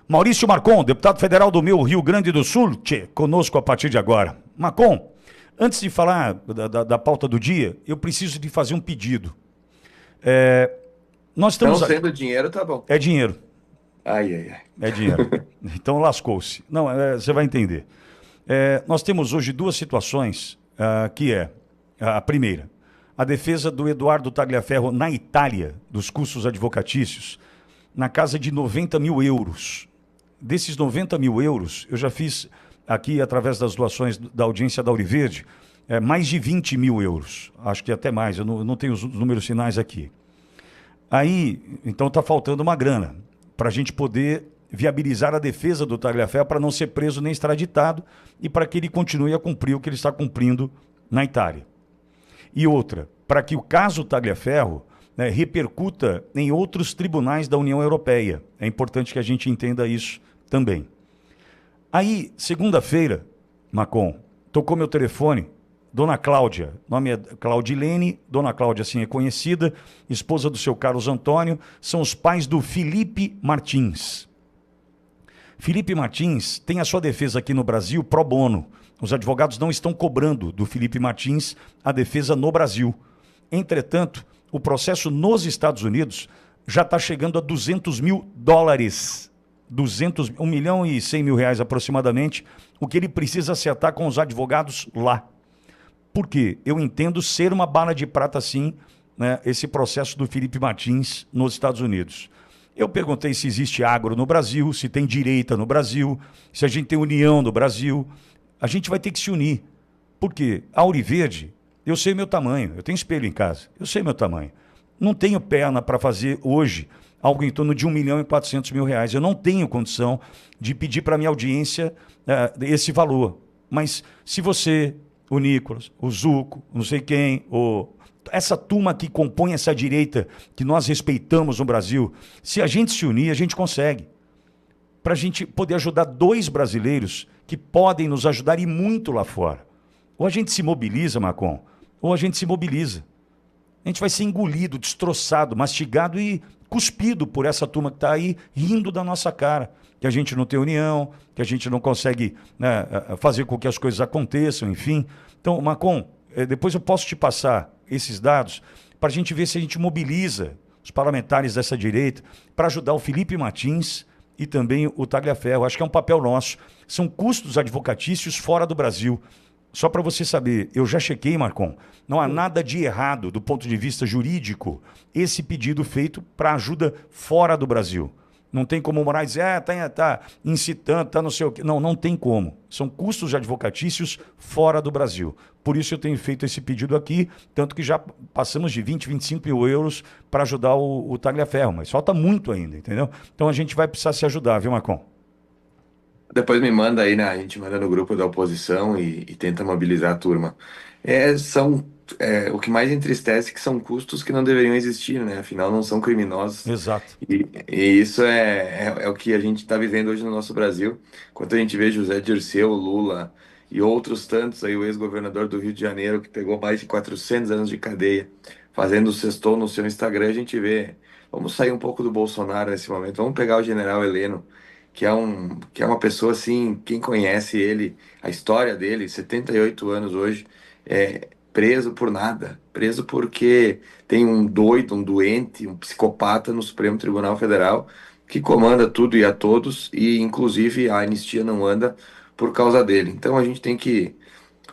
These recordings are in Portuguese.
Maurício Marcon, deputado federal do meu Rio Grande do Sul, conosco a partir de agora. Marcon, antes de falar da pauta do dia, eu preciso de fazer um pedido. Nós Não estamos aqui. sendo dinheiro, tá bom. É dinheiro. Ai, ai, ai. É dinheiro. Então lascou-se. Não, você vai entender. Nós temos hoje duas situações, que é a primeira, a defesa do Eduardo Tagliaferro na Itália, dos custos advocatícios, na casa de 90 mil euros. Desses 90 mil euros, eu já fiz aqui, através das doações da audiência da Auriverde, mais de 20 mil euros. Acho que até mais, eu não tenho os números finais aqui. Aí, então está faltando uma grana para a gente poder viabilizar a defesa do Tagliaferro para não ser preso nem extraditado e para que ele continue a cumprir o que ele está cumprindo na Itália. E outra, para que o caso Tagliaferro, né, repercuta em outros tribunais da União Europeia. É importante que a gente entenda isso também. Aí, segunda-feira, Macon, tocou meu telefone, Dona Cláudia, nome é Claudilene, Dona Cláudia assim é conhecida, esposa do seu Carlos Antônio, são os pais do Felipe Martins. Felipe Martins tem a sua defesa aqui no Brasil pro bono. Os advogados não estão cobrando do Felipe Martins a defesa no Brasil. Entretanto, o processo nos Estados Unidos já está chegando a 200 mil dólares. 1 milhão e 100 mil reais aproximadamente, o que ele precisa acertar com os advogados lá. Por quê? Eu entendo ser uma bala de prata, sim, né, esse processo do Felipe Martins nos Estados Unidos. Eu perguntei se existe agro no Brasil, se tem direita no Brasil, se a gente tem união no Brasil. A gente vai ter que se unir. Por quê? A Auriverde, eu sei meu tamanho, eu tenho espelho em casa, eu sei meu tamanho. Não tenho perna para fazer hoje algo em torno de 1 milhão e 400 mil reais. Eu não tenho condição de pedir para a minha audiência esse valor. Mas se você, o Nicolas, o Zuco, não sei quem, essa turma que compõe essa direita que nós respeitamos no Brasil, se a gente se unir, a gente consegue. Para a gente poder ajudar 2 brasileiros que podem nos ajudar e muito lá fora. Ou a gente se mobiliza, Macron, ou a gente se mobiliza. A gente vai ser engolido, destroçado, mastigado e cuspido por essa turma que está aí rindo da nossa cara. Que a gente não tem união, que a gente não consegue, né, fazer com que as coisas aconteçam, enfim. Então, Macron, depois eu posso te passar esses dados para a gente ver se a gente mobiliza os parlamentares dessa direita para ajudar o Felipe Martins e também o Tagliaferro. Acho que é um papel nosso. São custos advocatícios fora do Brasil. Só para você saber, eu já chequei, Marcon, não há nada de errado do ponto de vista jurídico esse pedido feito para ajuda fora do Brasil. Não tem como o Moraes dizer, tá incitando, tá não sei o quê. Não, não tem como. São custos advocatícios fora do Brasil. Por isso eu tenho feito esse pedido aqui, tanto que já passamos de 20, 25 mil euros para ajudar o Tagliaferro, mas falta muito ainda, entendeu? Então a gente vai precisar se ajudar, viu, Marcon? Depois me manda aí, né? A gente manda no grupo da oposição e tenta mobilizar a turma. O que mais entristece é que são custos que não deveriam existir, né? Afinal, não são criminosos. Exato. E isso é o que a gente está vivendo hoje no nosso Brasil. Enquanto a gente vê José Dirceu, Lula e outros tantos aí, o ex-governador do Rio de Janeiro, que pegou mais de 400 anos de cadeia, fazendo sextou no seu Instagram, a gente vê. Vamos sair um pouco do Bolsonaro nesse momento. Vamos pegar o general Heleno, que é uma pessoa assim, quem conhece ele, a história dele, 78 anos hoje, preso por nada, preso porque tem um doido, um doente, um psicopata no Supremo Tribunal Federal que comanda tudo e a todos, e inclusive a anistia não anda por causa dele. Então a gente tem que.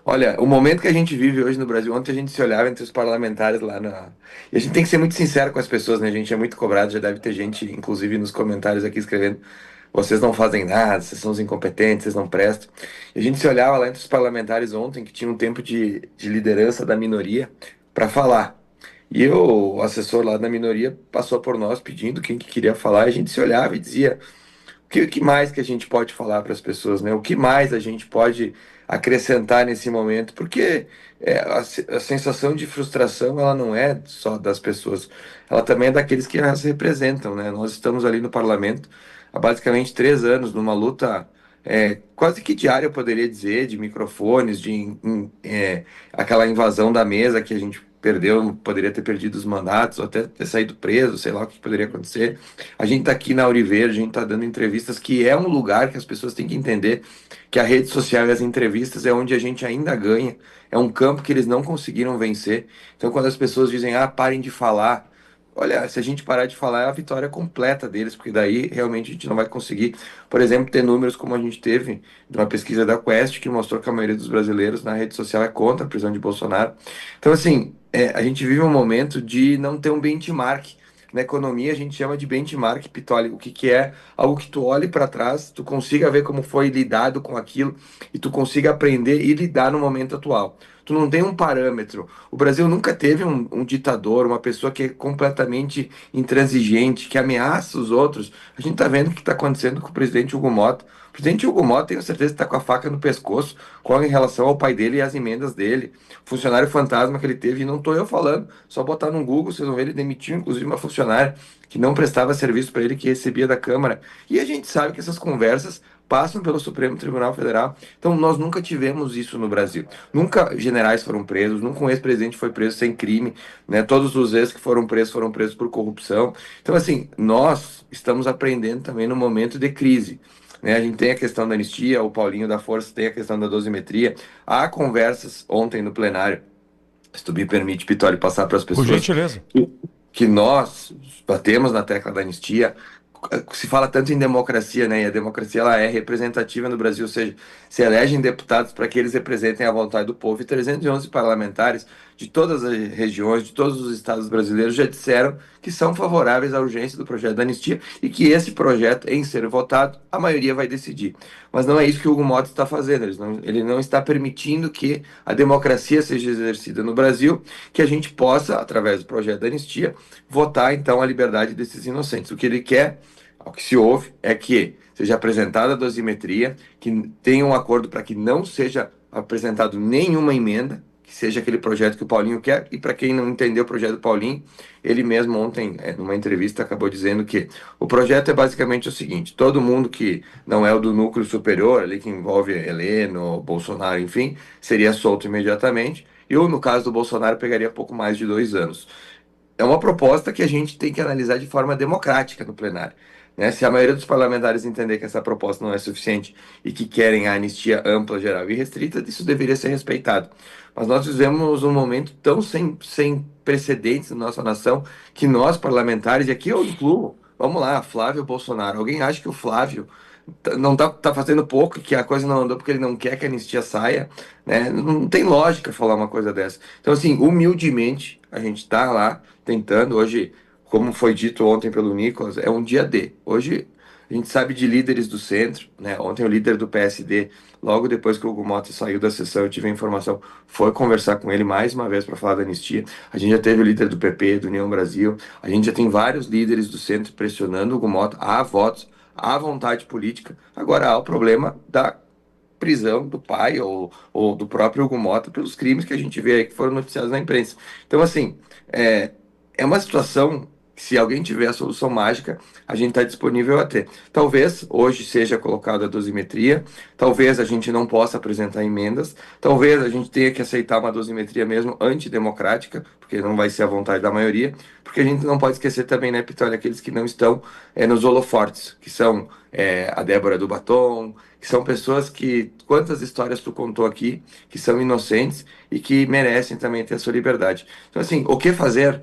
Olha, o momento que a gente vive hoje no Brasil, ontem a gente se olhava entre os parlamentares lá na. E a gente tem que ser muito sincero com as pessoas, né? A gente é muito cobrado, já deve ter gente, inclusive nos comentários aqui escrevendo: vocês não fazem nada, vocês são os incompetentes, vocês não prestam. E a gente se olhava lá entre os parlamentares ontem, que tinha um tempo de liderança da minoria, para falar. E o assessor lá da minoria passou por nós pedindo quem que queria falar, e a gente se olhava e dizia: o que mais que a gente pode falar para as pessoas, né? O que mais a gente pode acrescentar nesse momento? Porque a sensação de frustração, ela não é só das pessoas, ela também é daqueles que as representam, né? Nós estamos ali no parlamento há basicamente 3 anos numa luta quase que diária, eu poderia dizer, de microfones, aquela invasão da mesa que a gente perdeu, poderia ter perdido os mandatos, ou até ter saído preso, sei lá o que poderia acontecer. A gente está aqui na Auriverde, a gente está dando entrevistas, que é um lugar que as pessoas têm que entender que a rede social e as entrevistas é onde a gente ainda ganha, é um campo que eles não conseguiram vencer. Então, quando as pessoas dizem, ah, parem de falar, olha, se a gente parar de falar, é a vitória completa deles, porque daí realmente a gente não vai conseguir, por exemplo, ter números como a gente teve de uma pesquisa da Quest, que mostrou que a maioria dos brasileiros na rede social é contra a prisão de Bolsonaro. Então, assim, a gente vive um momento de não ter um benchmark. Na economia, a gente chama de benchmark, Pitoli, o que é algo que tu olhe para trás, tu consiga ver como foi lidado com aquilo e tu consiga aprender e lidar no momento atual. Tu não tem um parâmetro. O Brasil nunca teve um ditador, uma pessoa que é completamente intransigente, que ameaça os outros. A gente está vendo o que está acontecendo com o presidente Hugo Mota. O presidente Hugo Mota, tenho certeza que está com a faca no pescoço em relação ao pai dele e às emendas dele. Funcionário fantasma que ele teve, e não estou eu falando, só botar no Google, vocês vão ver, ele demitiu inclusive uma funcionária que não prestava serviço para ele, que recebia da Câmara. E a gente sabe que essas conversas passam pelo Supremo Tribunal Federal. Então, nós nunca tivemos isso no Brasil. Nunca generais foram presos, nunca um ex-presidente foi preso sem crime, né? Todos os ex que foram presos por corrupção. Então, assim, nós estamos aprendendo também no momento de crise. Né? A gente tem a questão da anistia, o Paulinho da Força tem a questão da dosimetria. Há conversas ontem no plenário, se tu me permite, Pitori, passar para as Por pessoas gentileza. que nós batemos na tecla da anistia. Se fala tanto em democracia, né? E a democracia ela é representativa no Brasil, ou seja, se elegem deputados para que eles representem a vontade do povo. E 311 parlamentares de todas as regiões, de todos os estados brasileiros já disseram que são favoráveis à urgência do projeto da anistia e que esse projeto, em ser votado, a maioria vai decidir. Mas não é isso que o Hugo Mota está fazendo. Ele não está permitindo que a democracia seja exercida no Brasil, que a gente possa, através do projeto da anistia, votar então a liberdade desses inocentes. O que ele quer, o que se ouve, é que seja apresentada a dosimetria, que tenha um acordo para que não seja apresentado nenhuma emenda, que seja aquele projeto que o Paulinho quer. E para quem não entendeu o projeto do Paulinho, ele mesmo ontem, numa entrevista, acabou dizendo que o projeto é basicamente o seguinte: todo mundo que não é o do núcleo superior, ali que envolve Heleno, Bolsonaro, enfim, seria solto imediatamente. E no caso do Bolsonaro, pegaria pouco mais de 2 anos. É uma proposta que a gente tem que analisar de forma democrática no plenário. Né? Se a maioria dos parlamentares entender que essa proposta não é suficiente e que querem a anistia ampla, geral e restrita, isso deveria ser respeitado. Mas nós vivemos um momento tão sem precedentes na nossa nação que nós, parlamentares, e aqui eu incluo, vamos lá, Flávio Bolsonaro. Alguém acha que o Flávio não tá fazendo pouco e que a coisa não andou porque ele não quer que a anistia saia? Né? Não tem lógica falar uma coisa dessa. Então, assim, humildemente, a gente está lá tentando. Hoje, como foi dito ontem pelo Nicolas, é um dia D. Hoje, a gente sabe de líderes do centro, né? Ontem, o líder do PSD, logo depois que o Hugo Mota saiu da sessão, eu tive a informação, foi conversar com ele mais uma vez para falar da anistia. A gente já teve o líder do PP, do União Brasil, a gente já tem vários líderes do centro pressionando o Hugo Mota. Há votos, há vontade política. Agora, há o problema da prisão do pai ou do próprio Hugo Mota pelos crimes que a gente vê aí que foram noticiados na imprensa. Então, assim, é uma situação que, se alguém tiver a solução mágica, a gente está disponível a ter. Talvez hoje seja colocada a dosimetria, talvez a gente não possa apresentar emendas, talvez a gente tenha que aceitar uma dosimetria mesmo antidemocrática, porque não vai ser a vontade da maioria, porque a gente não pode esquecer também, né, Pitória, aqueles que não estão nos holofortes, que são a Débora do Batom, que são pessoas que, quantas histórias tu contou aqui, que são inocentes e que merecem também ter a sua liberdade. Então, assim, o que fazer?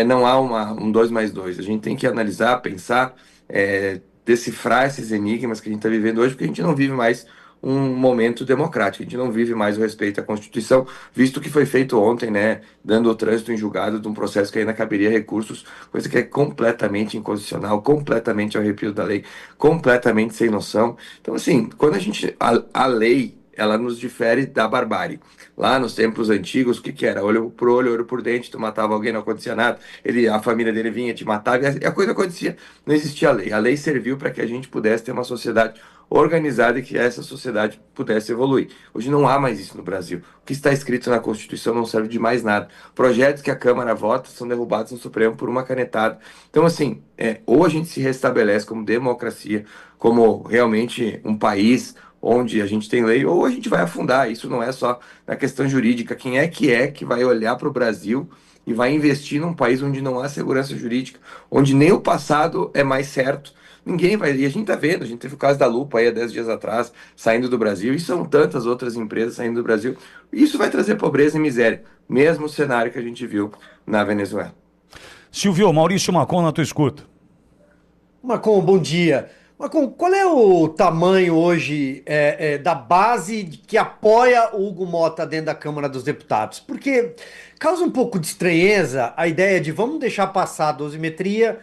Não há um dois mais dois. A gente tem que analisar, pensar, decifrar esses enigmas que a gente está vivendo hoje, porque a gente não vive mais um momento democrático, a gente não vive mais o respeito à Constituição, visto que foi feito ontem, né, dando o trânsito em julgado de um processo que ainda caberia recursos, coisa que é completamente inconstitucional, completamente ao arrepio da lei, completamente sem noção. Então, assim, quando a lei, ela nos difere da barbárie. Lá nos tempos antigos, o que que era? Olho por olho, olho por dente, tu matava alguém, não acontecia nada, a família dele vinha, te matava, e a coisa acontecia. Não existia lei. A lei serviu para que a gente pudesse ter uma sociedade organizada e que essa sociedade pudesse evoluir. Hoje não há mais isso no Brasil. O que está escrito na Constituição não serve de mais nada. Projetos que a Câmara vota são derrubados no Supremo por uma canetada. Então, assim, ou a gente se restabelece como democracia, como realmente um país onde a gente tem lei, ou a gente vai afundar. Isso não é só na questão jurídica. Quem é que vai olhar para o Brasil e vai investir num país onde não há segurança jurídica, onde nem o passado é mais certo? Ninguém vai. E a gente está vendo, a gente teve o caso da Lupa aí há 10 dias atrás, saindo do Brasil, e são tantas outras empresas saindo do Brasil. Isso vai trazer pobreza e miséria, mesmo cenário que a gente viu na Venezuela. Silvio, Maurício Macon na tua escuta. Marcon, bom dia. Marcon, qual é o tamanho hoje da base que apoia o Hugo Motta dentro da Câmara dos Deputados? Porque causa um pouco de estranheza a ideia de vamos deixar passar a dosimetria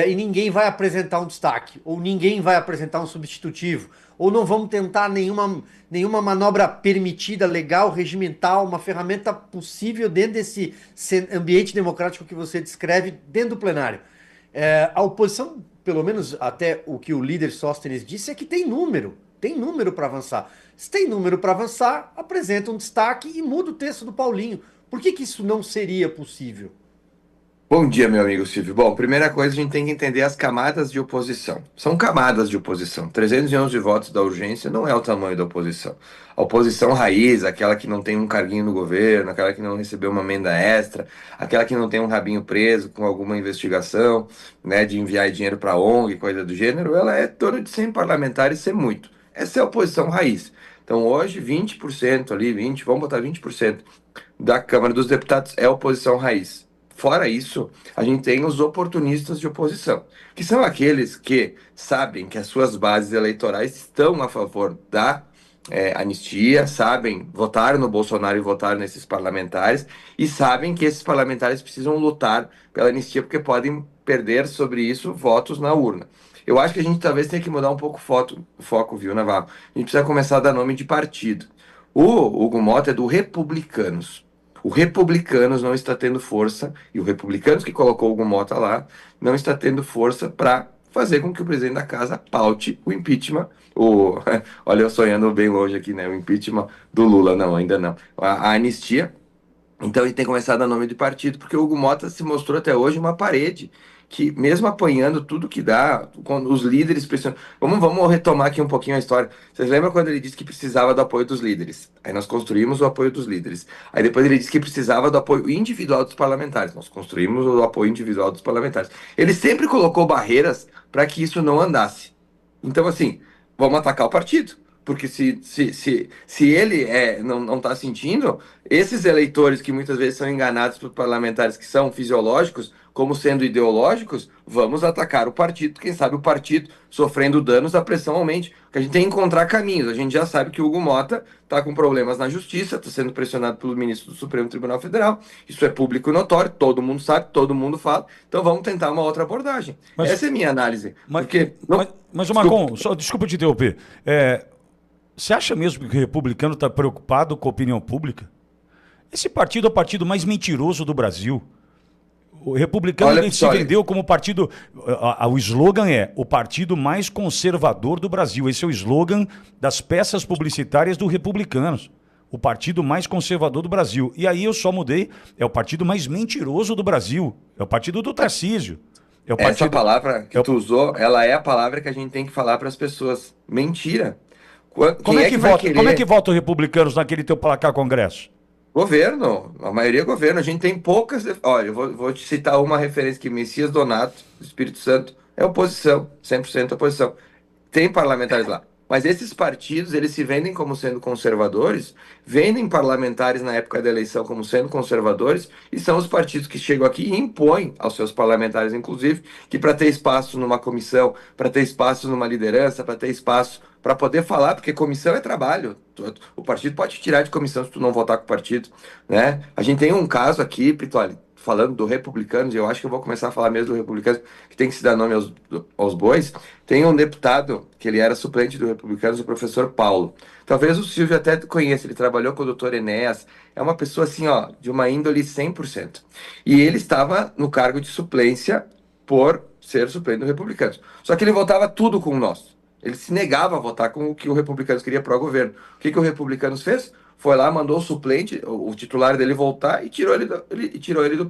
e ninguém vai apresentar um destaque, ou ninguém vai apresentar um substitutivo, ou não vamos tentar nenhuma manobra permitida, legal, regimental, uma ferramenta possível dentro desse ambiente democrático que você descreve dentro do plenário. A oposição, pelo menos até o que o líder Sóstenes disse, é que tem número para avançar. Se tem número para avançar, apresenta um destaque e muda o texto do Paulinho. Por que isso não seria possível? Bom dia, meu amigo Silvio. Bom, primeira coisa, a gente tem que entender as camadas de oposição. São camadas de oposição. 311 votos da urgência não é o tamanho da oposição. A oposição raiz, aquela que não tem um carguinho no governo, aquela que não recebeu uma emenda extra, aquela que não tem um rabinho preso com alguma investigação, né, de enviar dinheiro para ONG, coisa do gênero, ela é torno de 100 parlamentares, ser muito. Essa é a oposição raiz. Então, hoje, 20% ali, 20, vamos botar 20% da Câmara dos Deputados é a oposição raiz. Fora isso, a gente tem os oportunistas de oposição, que são aqueles que sabem que as suas bases eleitorais estão a favor da anistia, sabem votar no Bolsonaro e votar nesses parlamentares, e sabem que esses parlamentares precisam lutar pela anistia porque podem perder sobre isso votos na urna. Eu acho que a gente talvez tenha que mudar um pouco o foco, viu, Navarro? A gente precisa começar a dar nome de partido. O Hugo Motta é do Republicanos. O Republicanos não está tendo força, e o Republicanos que colocou o Hugo Motta lá, não está tendo força para fazer com que o presidente da casa paute o impeachment. Olha, eu sonhando bem longe aqui, né? O impeachment do Lula, não, ainda não. A anistia. Então ele tem que começar a dar nome de partido, porque o Hugo Motta se mostrou até hoje uma parede que, mesmo apanhando tudo que dá, quando os líderes pressionam. Vamos retomar aqui um pouquinho a história. Vocês lembram quando ele disse que precisava do apoio dos líderes? Aí nós construímos o apoio dos líderes. Aí depois ele disse que precisava do apoio individual dos parlamentares. Nós construímos o apoio individual dos parlamentares. Ele sempre colocou barreiras para que isso não andasse. Então, assim, vamos atacar o partido. Porque se ele não está sentindo, esses eleitores que muitas vezes são enganados por parlamentares que são fisiológicos, como sendo ideológicos, vamos atacar o partido. Quem sabe o partido, sofrendo danos, a pressão aumente. Porque a gente tem que encontrar caminhos. A gente já sabe que o Hugo Motta está com problemas na justiça, está sendo pressionado pelo ministro do Supremo Tribunal Federal. Isso é público e notório, todo mundo sabe, todo mundo fala. Então vamos tentar uma outra abordagem. Essa é a minha análise. Mas o Marcon, desculpa te interromper. Você acha mesmo que o republicano está preocupado com a opinião pública? Esse partido é o partido mais mentiroso do Brasil. O republicano se vendeu como partido... O slogan é o partido mais conservador do Brasil. Esse é o slogan das peças publicitárias do Republicanos. O partido mais conservador do Brasil. E aí eu só mudei. É o partido mais mentiroso do Brasil. É o partido do Tarcísio. Essa palavra que tu usou, ela é a palavra que a gente tem que falar para as pessoas. Mentira. Como é que vota os republicanos naquele teu placar congresso? Governo, a maioria é governo. A gente tem poucas. Olha, eu vou te citar uma referência que Messias Donato, do Espírito Santo, é oposição, 100% oposição. Tem parlamentares lá. Mas esses partidos, eles se vendem como sendo conservadores, vendem parlamentares na época da eleição como sendo conservadores, e são os partidos que chegam aqui e impõem aos seus parlamentares, inclusive, que para ter espaço numa comissão, para ter espaço numa liderança, para ter espaço para poder falar, porque comissão é trabalho. O partido pode te tirar de comissão se tu não votar com o partido, né? A gente tem um caso aqui, Pitoli, falando do Republicanos, e eu acho que eu vou começar a falar mesmo do Republicanos, que tem que se dar nome aos bois. Tem um deputado, que ele era suplente do Republicanos, o professor Paulo. Talvez o Silvio até conheça, ele trabalhou com o doutor Enéas, é uma pessoa assim, ó, de uma índole 100%. E ele estava no cargo de suplência por ser suplente do Republicanos. Só que ele votava tudo com nós. Ele se negava a votar com o que o Republicanos queria para o governo. O que o Republicanos fez? Foi lá, mandou o suplente, o titular dele voltar e tirou ele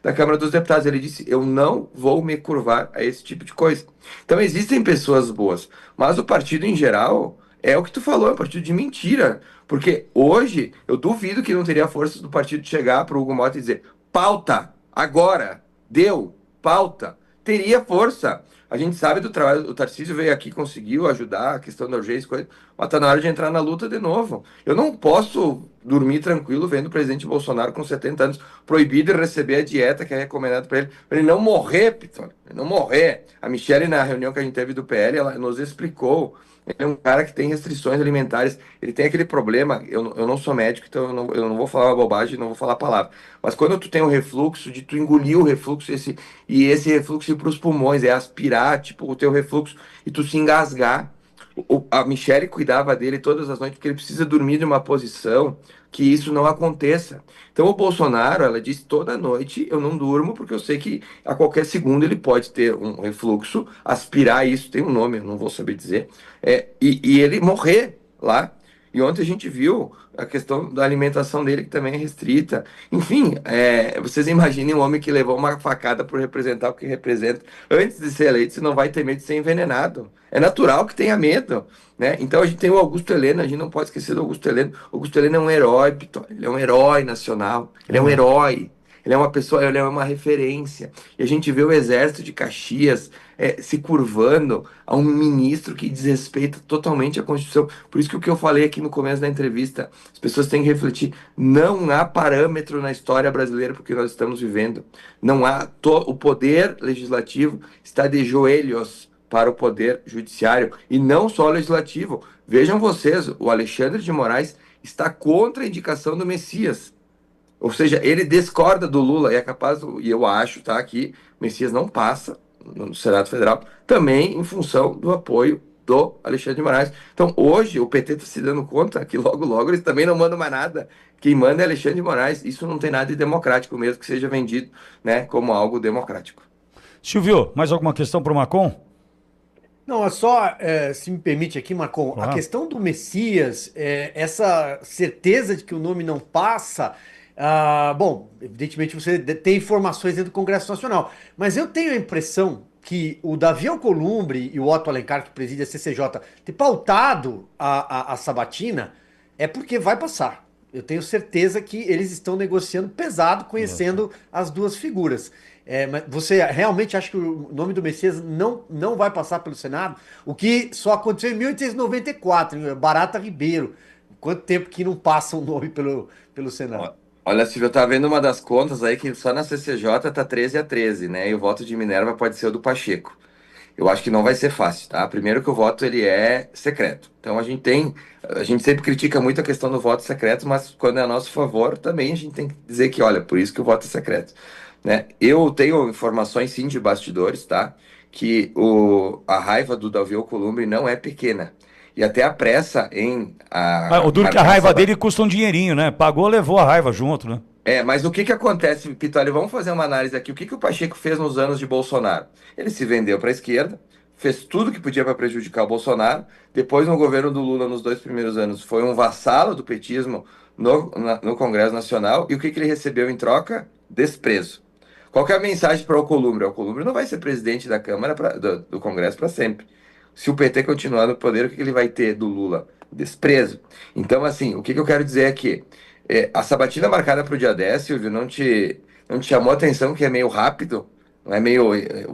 da Câmara dos Deputados. Ele disse, eu não vou me curvar a esse tipo de coisa. Então existem pessoas boas, mas o partido em geral É o que tu falou, é um partido de mentira. Porque hoje eu duvido que não teria força do partido chegar para o Hugo Mota e dizer pauta, agora, deu, pauta. Teria força. A gente sabe do trabalho, o Tarcísio veio aqui, conseguiu ajudar a questão da urgência, coisa, mas está na hora de entrar na luta de novo. Eu não posso dormir tranquilo vendo o presidente Bolsonaro com 70 anos proibido de receber a dieta que é recomendada para ele não morrer, Piton, não morrer. A Michelle, na reunião que a gente teve do PL, ela nos explicou. Ele é um cara que tem restrições alimentares, ele tem aquele problema, eu não sou médico, então eu não vou falar uma bobagem, não vou falar a palavra. Mas quando tu tem um refluxo, de tu engolir o refluxo, e esse refluxo ir para os pulmões, é aspirar, tipo, o teu refluxo, e tu se engasgar. A Michelle cuidava dele todas as noites, porque ele precisa dormir de uma posição que isso não aconteça. Então o Bolsonaro, ela disse toda noite, eu não durmo, porque eu sei que a qualquer segundo ele pode ter um refluxo, aspirar isso, tem um nome, eu não vou saber dizer, e ele morrer lá. E ontem a gente viu a questão da alimentação dele, que também é restrita. Enfim, vocês imaginem um homem que levou uma facada por representar o que representa. Antes de ser eleito, você não vai ter medo de ser envenenado. É natural que tenha medo, né? Então a gente tem o Augusto Heleno, a gente não pode esquecer do Augusto Heleno. O Augusto Heleno é um herói, Piton, ele é um herói nacional, ele é um herói. Ele é uma pessoa, ele é uma referência. E a gente vê o exército de Caxias se curvando a um ministro que desrespeita totalmente a Constituição. Por isso que o que eu falei aqui no começo da entrevista, as pessoas têm que refletir. Não há parâmetro na história brasileira porque nós estamos vivendo. Não há. O poder legislativo está de joelhos para o poder judiciário. E não só o legislativo. Vejam vocês, o Alexandre de Moraes está contra a indicação do Messias. Ou seja, ele discorda do Lula e é capaz, e eu acho, tá, que o Messias não passa no Senado Federal, também em função do apoio do Alexandre de Moraes. Então, hoje, o PT está se dando conta que logo, logo eles também não mandam mais nada. Quem manda é Alexandre de Moraes. Isso não tem nada de democrático, mesmo que seja vendido, né, como algo democrático. Silvio, mais alguma questão para o Macon? Não, é só, se me permite aqui, Marcon, a Claro. questão do Messias, essa certeza de que o nome não passa, bom, evidentemente você tem informações dentro do Congresso Nacional, mas eu tenho a impressão que o Davi Alcolumbre e o Otto Alencar, que preside a CCJ, ter pautado a sabatina é porque vai passar. Eu tenho certeza que eles estão negociando pesado, conhecendo as duas figuras. Mas você realmente acha que o nome do Messias não vai passar pelo Senado? O que só aconteceu em 1894, em Barata Ribeiro. Quanto tempo que não passa o nome pelo Senado? Olha, Silvio, eu tava vendo uma das contas aí que só na CCJ tá 13-13, né? E o voto de Minerva pode ser o do Pacheco. Eu acho que não vai ser fácil, tá? Primeiro que o voto ele é secreto. Então a gente sempre critica muito a questão do voto secreto, mas quando é a nosso favor, também a gente tem que dizer que, olha, por isso que o voto é secreto, né? Eu tenho informações sim de bastidores, tá? Que a raiva do Davi Alcolumbre não é pequena. E até a pressa em O duro que a marcar raiva essa. dele custa um dinheirinho, né? Pagou, levou a raiva junto, né? Mas o que que acontece, Pitoli? Vamos fazer uma análise aqui. O que que o Pacheco fez nos anos de Bolsonaro? Ele se vendeu para a esquerda, fez tudo que podia para prejudicar o Bolsonaro. Depois, no governo do Lula, nos 2 primeiros anos, foi um vassalo do petismo no Congresso Nacional. E o que que ele recebeu em troca? Desprezo. Qual que é a mensagem para o Alcolumbre? O Alcolumbre não vai ser presidente da Câmara, do Congresso para sempre. Se o PT continuar no poder, o que que ele vai ter do Lula? Desprezo. Então, assim, o que que eu quero dizer aqui? A sabatina marcada para o dia 10, Silvio, não te chamou a atenção que é meio rápido? Não é meio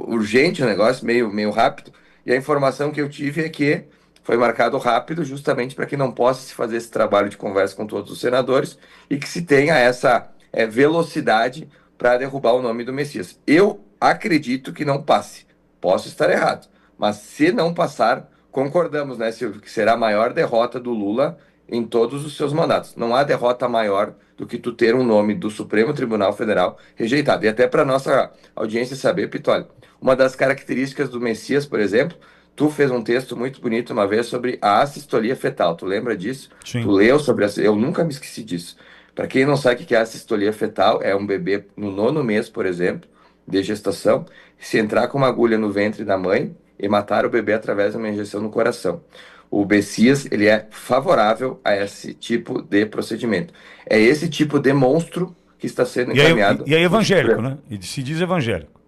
urgente o negócio, meio rápido? E a informação que eu tive é que foi marcado rápido justamente para que não possa se fazer esse trabalho de conversa com todos os senadores e que se tenha essa velocidade para derrubar o nome do Messias. Eu acredito que não passe. Posso estar errado, mas se não passar, concordamos, né, Silvio, que será a maior derrota do Lula em todos os seus mandatos. Não há derrota maior do que tu ter um nome do Supremo Tribunal Federal rejeitado. E até para nossa audiência saber, Pitoli, uma das características do Messias, por exemplo, tu fez um texto muito bonito uma vez sobre a assistolia fetal. Tu lembra disso? Tu Sim. leu sobre eu nunca me esqueci disso. Para quem não sabe o que é assistolia fetal, é um bebê no 9º mês, por exemplo, de gestação, se entrar com uma agulha no ventre da mãe e matar o bebê através de uma injeção no coração. O Messias, ele é favorável a esse tipo de procedimento. É esse tipo de monstro que está sendo E aí, encaminhado e aí no evangélico, Supremo. né? E se diz evangélico.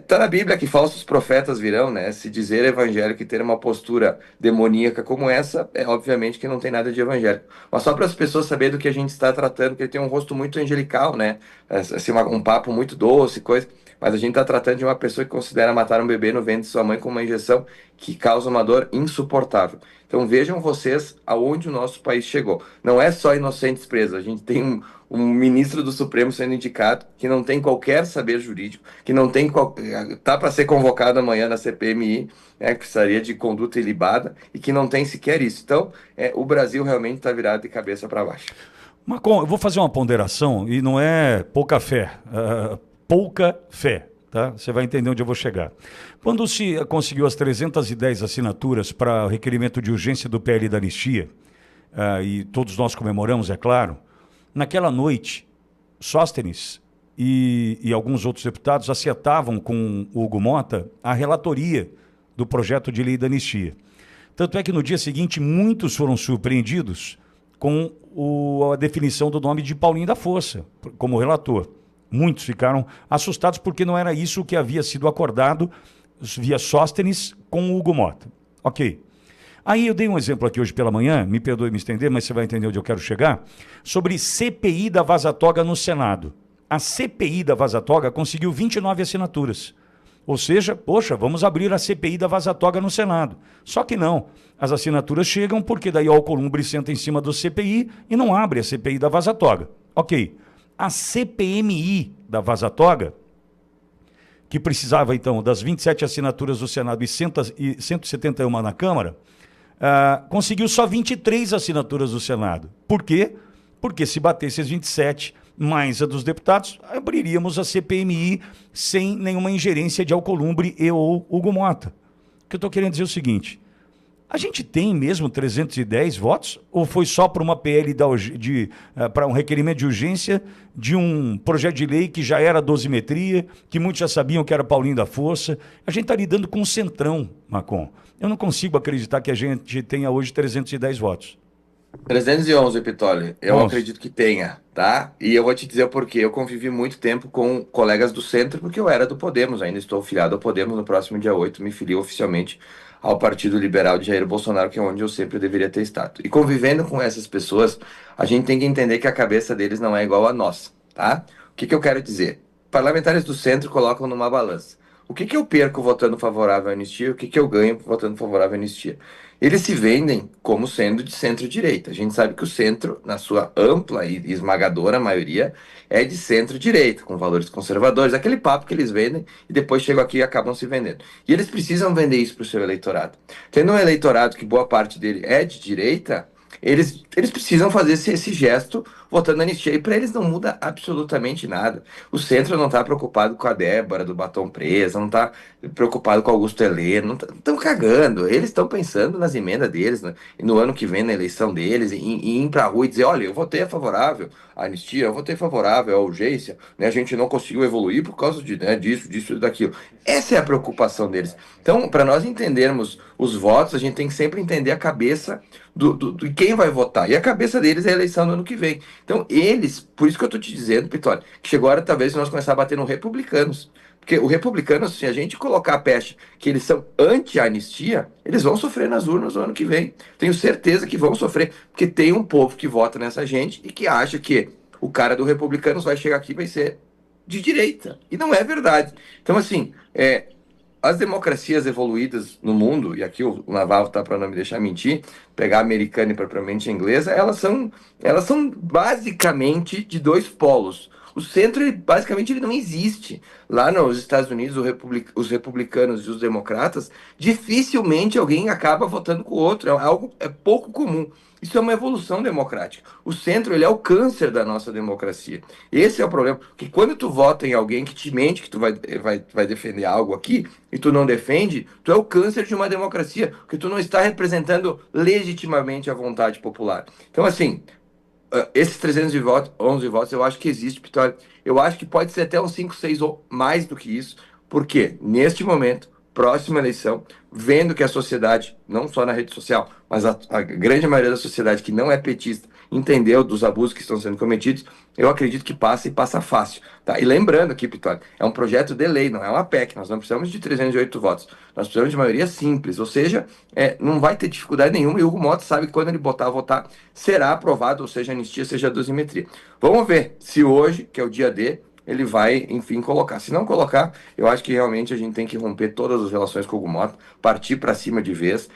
Tá na Bíblia que falsos profetas virão, né? Se dizer evangélico e ter uma postura demoníaca como essa, é obviamente que não tem nada de evangélico. Mas só para as pessoas saberem do que a gente está tratando, que ele tem um rosto muito angelical, né? Assim, um papo muito doce, coisa. Mas a gente está tratando de uma pessoa que considera matar um bebê no ventre de sua mãe com uma injeção que causa uma dor insuportável. Então vejam vocês aonde o nosso país chegou. Não é só inocentes presos, a gente tem um ministro do Supremo sendo indicado que não tem qualquer saber jurídico, que não tem tá para ser convocado amanhã na CPMI, que precisaria de conduta ilibada e que não tem sequer isso. Então, o Brasil realmente está virado de cabeça para baixo. Macron, eu vou fazer uma ponderação e não é pouca fé, pouca fé. Tá? Você vai entender onde eu vou chegar. Quando se conseguiu as 310 assinaturas para o requerimento de urgência do PL da anistia, e todos nós comemoramos, é claro, naquela noite, Sóstenes e alguns outros deputados acertavam com o Hugo Mota a relatoria do projeto de lei da anistia. Tanto é que no dia seguinte muitos foram surpreendidos com a definição do nome de Paulinho da Força como relator. Muitos ficaram assustados porque não era isso que havia sido acordado via Sóstenes com o Hugo Mota. Ok. Aí eu dei um exemplo aqui hoje pela manhã, me perdoe me estender, mas você vai entender onde eu quero chegar, sobre CPI da Vaza Toga no Senado. A CPI da Vaza Toga conseguiu 29 assinaturas. Ou seja, poxa, vamos abrir a CPI da Vaza Toga no Senado. Só que não. As assinaturas chegam porque daí o Alcolumbre senta em cima do CPI e não abre a CPI da Vaza Toga. Ok. A CPMI da Vaza Toga, que precisava então das 27 assinaturas do Senado e 171 na Câmara, conseguiu só 23 assinaturas do Senado. Por quê? Porque se batesse as 27 mais a dos deputados, abriríamos a CPMI sem nenhuma ingerência de Alcolumbre e ou Hugo Mota. O que eu estou querendo dizer é o seguinte: a gente tem mesmo 310 votos? Ou foi só para uma PL para um requerimento de urgência de um projeto de lei que já era dosimetria, que muitos já sabiam que era Paulinho da Força? A gente está lidando com um centrão, Macron. Eu não consigo acreditar que a gente tenha hoje 310 votos. 311, Pitoli. Eu 11. acredito que tenha, tá? E eu vou te dizer o porquê. Eu convivi muito tempo com colegas do centro, porque eu era do Podemos, ainda estou filiado ao Podemos. No próximo dia 8 me filio oficialmente ao Partido Liberal de Jair Bolsonaro, que é onde eu sempre deveria ter estado. E convivendo com essas pessoas, a gente tem que entender que a cabeça deles não é igual a nossa, tá? O que eu quero dizer? Parlamentares do centro colocam numa balança. O que eu perco votando favorável à anistia? O que eu ganho votando favorável à anistia? Eles se vendem como sendo de centro-direita. A gente sabe que o centro, na sua ampla e esmagadora maioria, é de centro-direita, com valores conservadores, aquele papo que eles vendem e depois chegam aqui e acabam se vendendo. E eles precisam vender isso para o seu eleitorado. Tendo um eleitorado que boa parte dele é de direita, eles precisam fazer esse gesto votando anistia. E para eles não muda absolutamente nada. O centro não está preocupado com a Débora do batom presa, não está preocupado com Augusto Heleno, não estão cagando. Eles estão pensando nas emendas deles, né? E no ano que vem, na eleição deles, em ir para a rua e dizer: olha, eu votei favorável à anistia, eu votei favorável à urgência, né? A gente não conseguiu evoluir por causa disso e daquilo. Essa é a preocupação deles. Então, para nós entendermos os votos, a gente tem que sempre entender a cabeça de quem vai votar. E a cabeça deles é a eleição do ano que vem. Então, eles, por isso que eu estou te dizendo, Pitório, que chegou a hora talvez nós começar a bater no republicanos. Porque o republicano, se a gente colocar a peste que eles são anti-anistia, eles vão sofrer nas urnas no ano que vem. Tenho certeza que vão sofrer, porque tem um povo que vota nessa gente e que acha que o cara do republicanos vai chegar aqui e vai ser de direita. E não é verdade. Então, assim, as democracias evoluídas no mundo, e aqui o Navarro está para não me deixar mentir, pegar a americana e propriamente a inglesa, elas são basicamente de dois polos. O centro, basicamente, ele não existe. Lá nos Estados Unidos, os republicanos e os democratas, dificilmente alguém acaba votando com o outro. É pouco comum. Isso é uma evolução democrática. O centro, ele é o câncer da nossa democracia. Esse é o problema. Porque quando tu vota em alguém que te mente que tu vai defender algo aqui, e tu não defende, tu é o câncer de uma democracia, porque tu não está representando legitimamente a vontade popular. Então, assim, esses 311 votos, eu acho que existe, Vitória. Eu acho que pode ser até uns 5, 6 ou mais do que isso, porque neste momento, próxima eleição, vendo que a sociedade, não só na rede social, mas a grande maioria da sociedade que não é petista, entendeu dos abusos que estão sendo cometidos, eu acredito que passa e passa fácil. Tá? E lembrando aqui, Pitório, é um projeto de lei, não é uma PEC, nós não precisamos de 308 votos, nós precisamos de maioria simples, ou seja, não vai ter dificuldade nenhuma, e o Hugo Mota sabe que quando ele botar a votar, será aprovado, ou seja, anistia, seja dosimetria. Vamos ver se hoje, que é o dia D, ele vai, enfim, colocar. Se não colocar, eu acho que realmente a gente tem que romper todas as relações com o Hugo Mota, partir para cima de vez,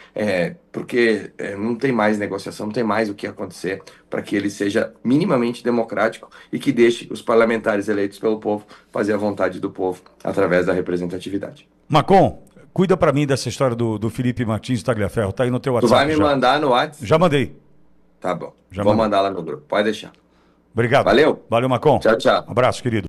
porque não tem mais negociação, não tem mais o que acontecer para que ele seja minimamente democrático e que deixe os parlamentares eleitos pelo povo fazer a vontade do povo através da representatividade. Macon, cuida para mim dessa história do Felipe Martins Tagliaferro, tá aí no teu WhatsApp. Tu vai me mandar no WhatsApp? Já mandei. Tá bom. Já Vou mandei. mandar lá no grupo, pode deixar. Obrigado. Valeu. Valeu, Macon. Tchau, tchau. Abraço, querido.